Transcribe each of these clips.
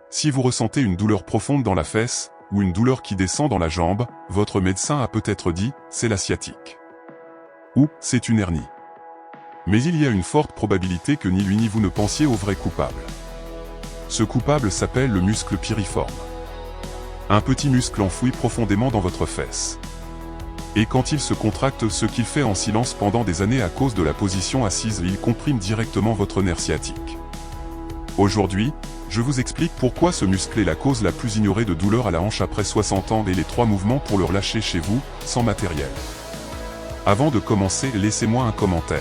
Si vous ressentez une douleur profonde dans la fesse, ou une douleur qui descend dans la jambe, votre médecin a peut-être dit « c'est la sciatique » ou « c'est une hernie ». Mais il y a une forte probabilité que ni lui ni vous ne pensiez au vrai coupable. Ce coupable s'appelle le muscle piriforme. Un petit muscle enfoui profondément dans votre fesse. Et quand il se contracte, ce qu'il fait en silence pendant des années à cause de la position assise, il comprime directement votre nerf sciatique. Aujourd'hui, je vous explique pourquoi ce muscle est la cause la plus ignorée de douleur à la hanche après 60 ans et les 3 mouvements pour le relâcher chez vous, sans matériel. Avant de commencer, laissez-moi un commentaire.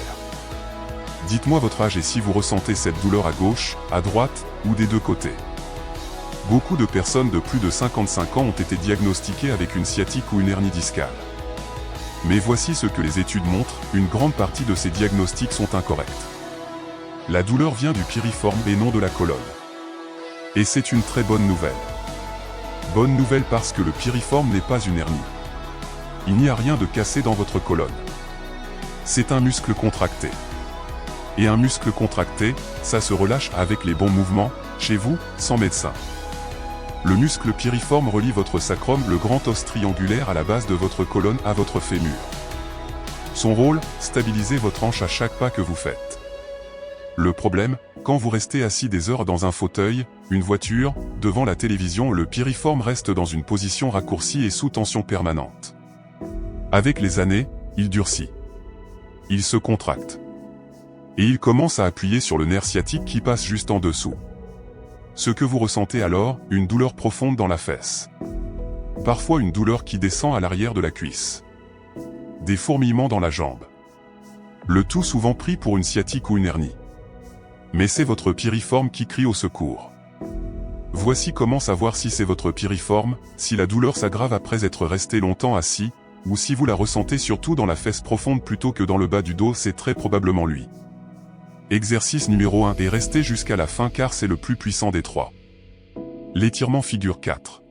Dites-moi votre âge et si vous ressentez cette douleur à gauche, à droite, ou des deux côtés. Beaucoup de personnes de plus de 55 ans ont été diagnostiquées avec une sciatique ou une hernie discale. Mais voici ce que les études montrent, une grande partie de ces diagnostics sont incorrects. La douleur vient du piriforme et non de la colonne. Et c'est une très bonne nouvelle. Bonne nouvelle parce que le piriforme n'est pas une hernie. Il n'y a rien de cassé dans votre colonne. C'est un muscle contracté. Et un muscle contracté, ça se relâche avec les bons mouvements, chez vous, sans médecin. Le muscle piriforme relie votre sacrum, le grand os triangulaire à la base de votre colonne à votre fémur. Son rôle, stabiliser votre hanche à chaque pas que vous faites. Le problème, quand vous restez assis des heures dans un fauteuil, une voiture, devant la télévision, le piriforme reste dans une position raccourcie et sous tension permanente. Avec les années, il durcit. Il se contracte. Et il commence à appuyer sur le nerf sciatique qui passe juste en dessous. Ce que vous ressentez alors, une douleur profonde dans la fesse. Parfois une douleur qui descend à l'arrière de la cuisse. Des fourmillements dans la jambe. Le tout souvent pris pour une sciatique ou une hernie. Mais c'est votre piriforme qui crie au secours. Voici comment savoir si c'est votre piriforme, si la douleur s'aggrave après être resté longtemps assis, ou si vous la ressentez surtout dans la fesse profonde plutôt que dans le bas du dos, c'est très probablement lui. Exercice numéro 1 et restez jusqu'à la fin car c'est le plus puissant des 3. L'étirement figure 4.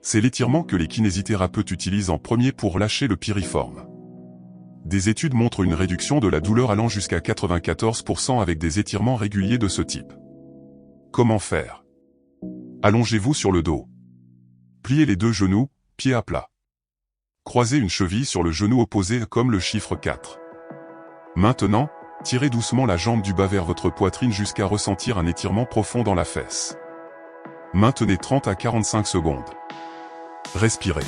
C'est l'étirement que les kinésithérapeutes utilisent en premier pour lâcher le piriforme. Des études montrent une réduction de la douleur allant jusqu'à 94% avec des étirements réguliers de ce type. Comment faire? Allongez-vous sur le dos. Pliez les deux genoux, pieds à plat. Croisez une cheville sur le genou opposé comme le chiffre 4. Maintenant, tirez doucement la jambe du bas vers votre poitrine jusqu'à ressentir un étirement profond dans la fesse. Maintenez 30 à 45 secondes. Respirez.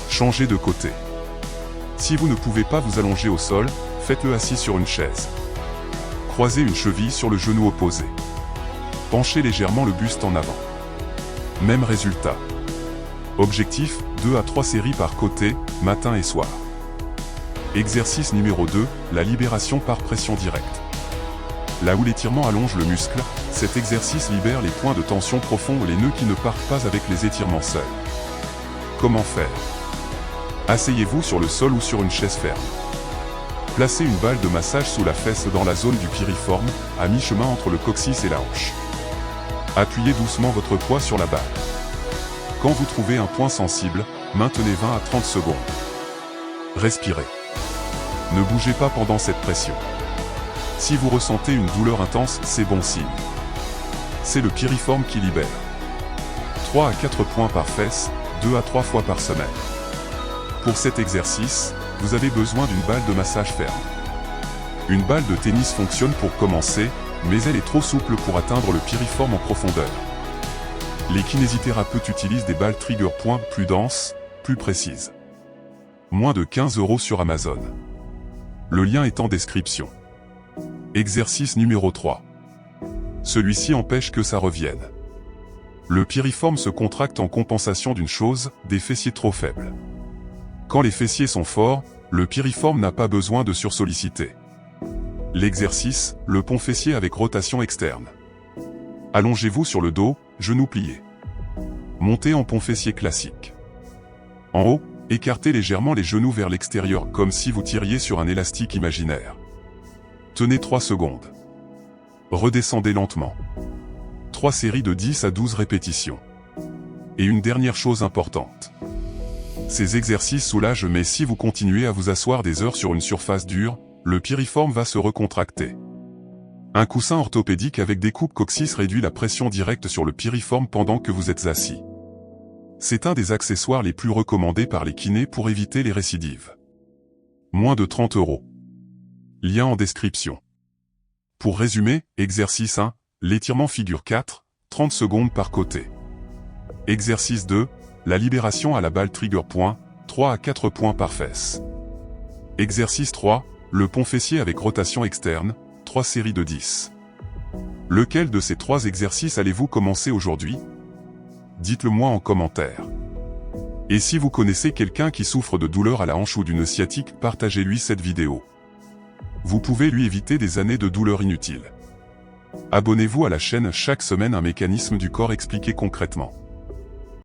Changez de côté. Si vous ne pouvez pas vous allonger au sol, faites-le assis sur une chaise. Croisez une cheville sur le genou opposé. Penchez légèrement le buste en avant. Même résultat. Objectif, 2 à 3 séries par côté, matin et soir. Exercice numéro 2, la libération par pression directe. Là où l'étirement allonge le muscle, cet exercice libère les points de tension profonds ou les nœuds qui ne partent pas avec les étirements seuls. Comment faire? Asseyez-vous sur le sol ou sur une chaise ferme. Placez une balle de massage sous la fesse dans la zone du piriforme, à mi-chemin entre le coccyx et la hanche. Appuyez doucement votre poids sur la balle. Quand vous trouvez un point sensible, maintenez 20 à 30 secondes. Respirez. Ne bougez pas pendant cette pression. Si vous ressentez une douleur intense, c'est bon signe. C'est le piriforme qui libère. 3 à 4 points par fesse, 2 à 3 fois par semaine. Pour cet exercice, vous avez besoin d'une balle de massage ferme. Une balle de tennis fonctionne pour commencer, mais elle est trop souple pour atteindre le piriforme en profondeur. Les kinésithérapeutes utilisent des balles trigger point plus denses, plus précises. Moins de 15 € sur Amazon. Le lien est en description. Exercice numéro 3. Celui-ci empêche que ça revienne. Le piriforme se contracte en compensation d'une chose, des fessiers trop faibles. Quand les fessiers sont forts, le piriforme n'a pas besoin de sursolliciter. L'exercice, le pont fessier avec rotation externe. Allongez-vous sur le dos, genoux pliés. Montez en pont fessier classique. En haut, écartez légèrement les genoux vers l'extérieur comme si vous tiriez sur un élastique imaginaire. Tenez 3 secondes. Redescendez lentement. 3 séries de 10 à 12 répétitions. Et une dernière chose importante. Ces exercices soulagent mais si vous continuez à vous asseoir des heures sur une surface dure, le piriforme va se recontracter. Un coussin orthopédique avec découpe coccyx réduit la pression directe sur le piriforme pendant que vous êtes assis. C'est un des accessoires les plus recommandés par les kinés pour éviter les récidives. Moins de 30 €. Lien en description. Pour résumer, exercice 1, l'étirement figure 4, 30 secondes par côté. Exercice 2, la libération à la balle trigger point, 3 à 4 points par fesse. Exercice 3, le pont fessier avec rotation externe, 3 séries de 10. Lequel de ces 3 exercices allez-vous commencer aujourd'hui? Dites-le moi en commentaire. Et si vous connaissez quelqu'un qui souffre de douleurs à la hanche ou d'une sciatique, partagez-lui cette vidéo. Vous pouvez lui éviter des années de douleurs inutiles. Abonnez-vous à la chaîne chaque semaine, un mécanisme du corps expliqué concrètement.